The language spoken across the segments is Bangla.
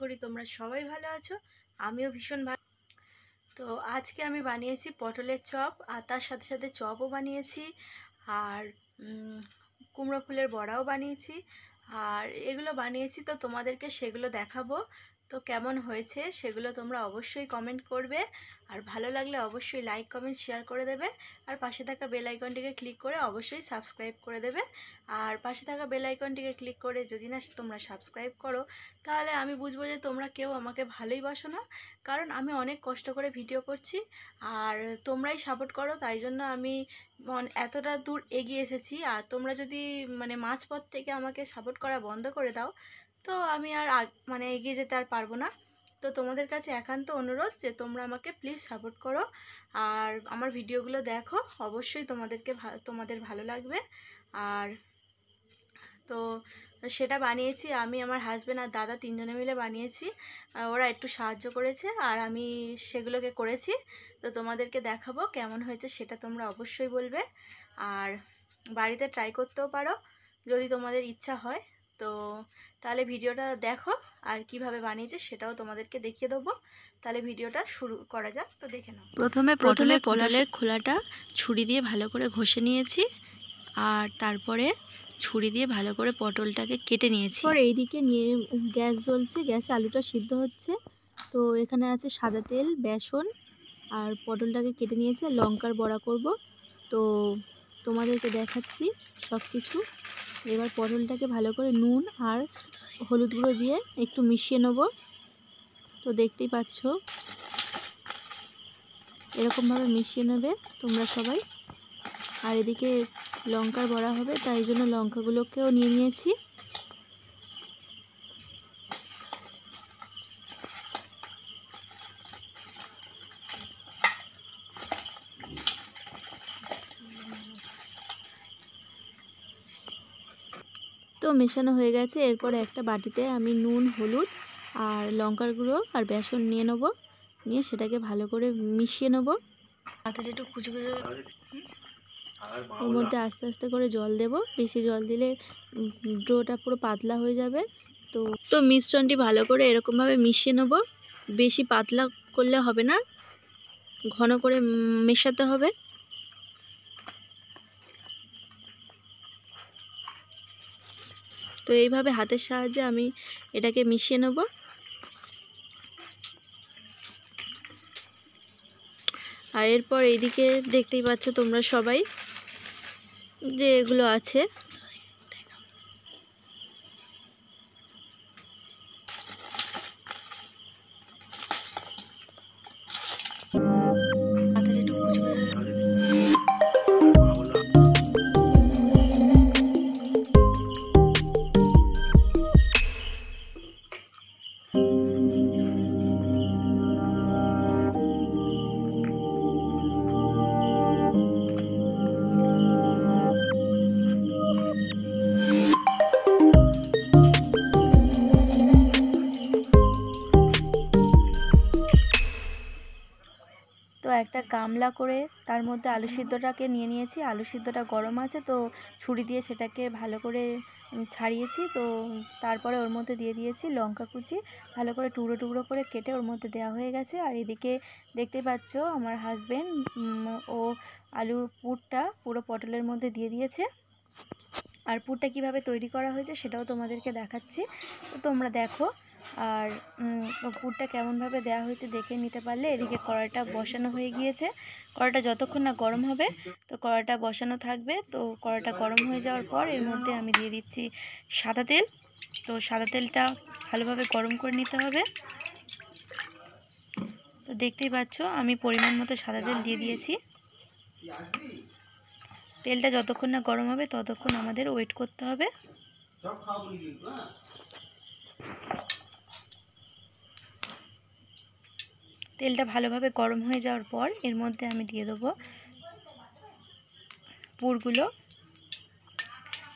করি তোমরা সবাই ভালো আছো। আমিও ভীষণ ভালো। তো আজকে আমি বানিয়েছি পটলের চপ, আর তার সাথে সাথে চপও বানিয়েছি, আর কুমড়ো ফুলের বড়াও বানিয়েছি। আর এগুলো বানিয়েছি তো তোমাদেরকে সেগুলো দেখাবো। তো কেমন হয়েছে সেগুলো তোমরা অবশ্যই কমেন্ট করবে, আর ভালো লাগলে অবশ্যই লাইক কমেন্ট শেয়ার করে দেবে। আর পাশে থাকা বেল আইকনটিকে ক্লিক করে অবশ্যই সাবস্ক্রাইব করে দেবে। আর পাশে থাকা বেল আইকনটিকে ক্লিক করে যদি না তোমরা সাবস্ক্রাইব করো, তাহলে আমি বুঝবো যে তোমরা কেউ আমাকে ভালোই বাসো না। কারণ আমি অনেক কষ্ট করে ভিডিও করছি, আর তোমরাই সাপোর্ট করো, তাই জন্য আমি এতটা দূর এগিয়ে এসেছি। আর তোমরা যদি মাঝপথ থেকে আমাকে সাপোর্ট করা বন্ধ করে দাও, তো আমি আর এগিয়ে যেতে আর পারবো না। তো তোমাদের কাছে একান্ত অনুরোধ যে তোমরা আমাকে প্লিজ সাপোর্ট করো, আর আমার ভিডিওগুলো দেখো, অবশ্যই তোমাদের ভালো লাগবে। আর তো সেটা বানিয়েছি আমি, আমার হাজব্যান্ড আর দাদা তিনজনে মিলে বানিয়েছি। ওরা একটু সাহায্য করেছে আর আমি সেগুলোকে করেছি। তো তোমাদেরকে দেখাবো কেমন হয়েছে, সেটা তোমরা অবশ্যই বলবে। আর বাড়িতে ট্রাই করতেও পারো যদি তোমাদের ইচ্ছা হয়। তো তাহলে ভিডিওটা দেখো, আর কিভাবে বানিয়েছে সেটাও তোমাদেরকে দেখিয়ে দেবো। তাহলে ভিডিওটা শুরু করা যাক। তো দেখে নাও। প্রথমে পটলের খোলাটা ছুরি দিয়ে ভালো করে ঘষে নিয়েছি, আর তারপরে ছুরি দিয়ে ভালো করে পটলটাকে কেটে নিয়েছি। পরে এইদিকে নিয়ে গ্যাস জ্বলছে, গ্যাসে আলুটা সিদ্ধ হচ্ছে। তো এখানে আছে সাদা তেল, বেসন, আর পটলটাকে কেটে নিয়েছে, লঙ্কার বড়া করব। তো তোমাদেরকে দেখাচ্ছি সব কিছু। এবার পটলটাকে ভালো করে নুন আর হলুদ গুঁড়ো দিয়ে একটু মিশিয়ে নেব। তো দেখতেই পাচ্ছ এরকমভাবে মিশিয়ে নেবে তোমরা সবাই। আর এদিকে লঙ্কার বড়া হবে, তাই জন্য লঙ্কাগুলোকেও নিয়ে নিয়েছি। তো মেশানো হয়ে গেছে। এরপরে একটা বাটিতে আমি নুন, হলুদ আর লঙ্কার গুঁড়ো আর বেসন নিয়ে নেব, নিয়ে সেটাকে ভালো করে মিশিয়ে নেব। হাতের একটু কুচি কুচি, ওর মধ্যে আস্তে আস্তে করে জল দেব। বেশি জল দিলে ডোটা পুরো পাতলা হয়ে যাবে। তো মিশ্রণটি ভালো করে এরকমভাবে মিশিয়ে নেব। বেশি পাতলা করলে হবে না, ঘন করে মেশাতে হবে। তো এইভাবে হাতের সাহায্যে আমি এটাকে মিশিয়ে নেব। আর এরপর এইদিকে দেখতেই পাচ্ছ তোমরা সবাই যে এগুলো আছে। তো একটা গামলা করে তার মধ্যে আলু সিদ্ধটাকে নিয়ে নিয়েছি। আলু সিদ্ধটা গরম আছে, তো ছুরি দিয়ে সেটাকে ভালো করে ছাড়িয়েছি। তো তারপরে ওর মধ্যে দিয়ে দিয়েছি লঙ্কা কুচি, ভালো করে টুকরো টুকরো করে কেটে ওর মধ্যে দেওয়া হয়ে গেছে। আর এদিকে দেখতে পাচ্ছ আমার হাজবেন্ড ও আলুর পুরটা পুরো পটলের মধ্যে দিয়ে দিয়েছে। আর পুরটা কিভাবে তৈরি করা হয়েছে সেটাও তোমাদেরকে দেখাচ্ছি, তো তোমরা দেখো। আর পুরটা কেমনভাবে দেওয়া হয়েছে দেখে নিতে পারলে। এদিকে কড়াইটা বসানো হয়ে গিয়েছে। কড়াইটা যতক্ষণ না গরম হবে তো কড়াইটা বসানো থাকবে। তো কড়াইটা গরম হয়ে যাওয়ার পর এর মধ্যে আমি দিয়ে দিচ্ছি সাদা তেল। তো সাদা তেলটা ভালোভাবে গরম করে নিতে হবে। তো দেখতেই পাচ্ছ আমি পরিমাণ মতো সাদা তেল দিয়ে দিয়েছি। তেলটা যতক্ষণ না গরম হবে ততক্ষণ আমাদের ওয়েট করতে হবে। তেলটা ভালোভাবে গরম হয়ে যাওয়ার পর এর মধ্যে আমি দিয়ে দেবো পুরগুলো।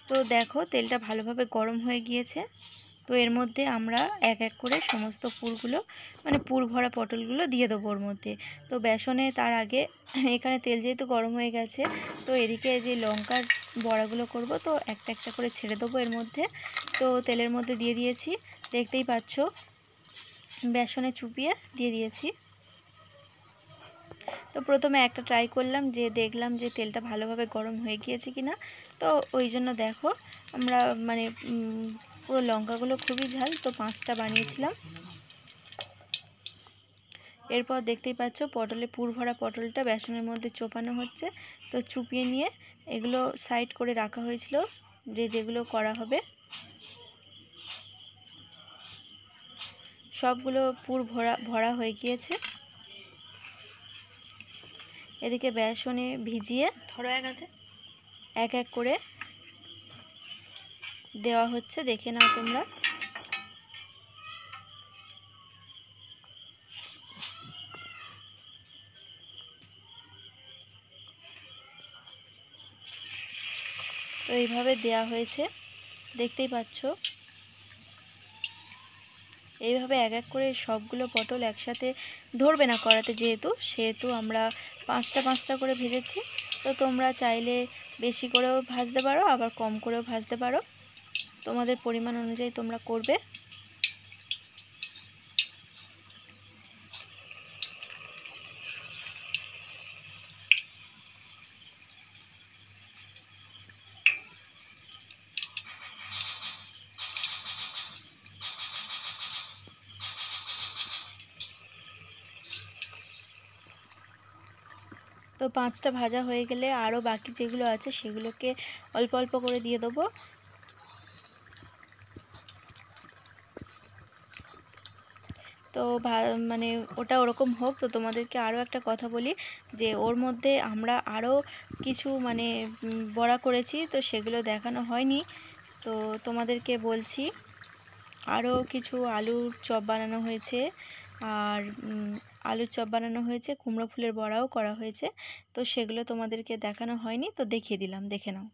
তো দেখো তেলটা ভালোভাবে গরম হয়ে গিয়েছে। তো এর মধ্যে আমরা এক এক করে সমস্ত পুরগুলো পুর ভরা পটলগুলো দিয়ে দেবো ওর মধ্যে। তো বেসনে তার আগে এখানে তেল যেহেতু গরম হয়ে গেছে, তো এদিকে যে লঙ্কার বড়াগুলো করব, তো একটা একটা করে ছেড়ে দেবো এর মধ্যে। তো তেলের মধ্যে দিয়ে দিয়েছি, দেখতেই পাচ্ছ। বেসনে চুপিয়ে দিয়ে দিয়েছি। তো প্রথমে একটা ট্রাই করলাম, যে দেখলাম যে তেলটা ভালোভাবে গরম হয়ে গিয়েছে কিনা। তো ওই জন্য দেখো আমরা মানে পুরো লঙ্কাগুলো খুবই ঝাল, তো 5টা বানিয়েছিলাম। এরপর দেখতেই পাচ্ছ পটলে পুর ভরা পটলটা বেসনের মধ্যে চোপানো হচ্ছে। তো চুপিয়ে নিয়ে এগুলো সাইড করে রাখা হয়েছিল, যেগুলো করা হবে। সবগুলো পুর ভরা হয়ে গিয়েছে। এদিকে বেসনে ভিজিয়ে এক এক করে দেওয়া হচ্ছে, দেখে নাও তোমরা। তো এইভাবে দেয়া হয়েছে, দেখতেই পাচ্ছ। এইভাবে এক এক করে সবগুলো পটল একসাথে ধরবে না কড়াতে, সেহেতু আমরা 5টা করে ভেজেছি। তো তোমরা চাইলে বেশি করেও ভাজতে পারো, আবার কম করেও ভাজতে পারো, তোমাদের পরিমাণ অনুযায়ী তোমরা করবে। তো 5টা ভাজা হয়ে গেলে আরও বাকি যেগুলো আছে সেগুলোকে অল্প অল্প করে দিয়ে দেবো। তো মানে ওটা ওরকম হোক। তো তোমাদেরকে আরও একটা কথা বলি, যে ওর মধ্যে আমরা আরও কিছু মানে বড়া করেছি, তো সেগুলো দেখানো হয়নি। তো তোমাদেরকে বলছি, আরও কিছু আলুর চপ বানানো হয়েছে, আর আলুর চপ বানানো হয়েছে, কুমড়ো ফুলের বড়াও করা হয়েছে। তো সেগুলো তোমাদেরকে দেখানো হয়নি, তো দেখিয়ে দিলাম, দেখে নাও।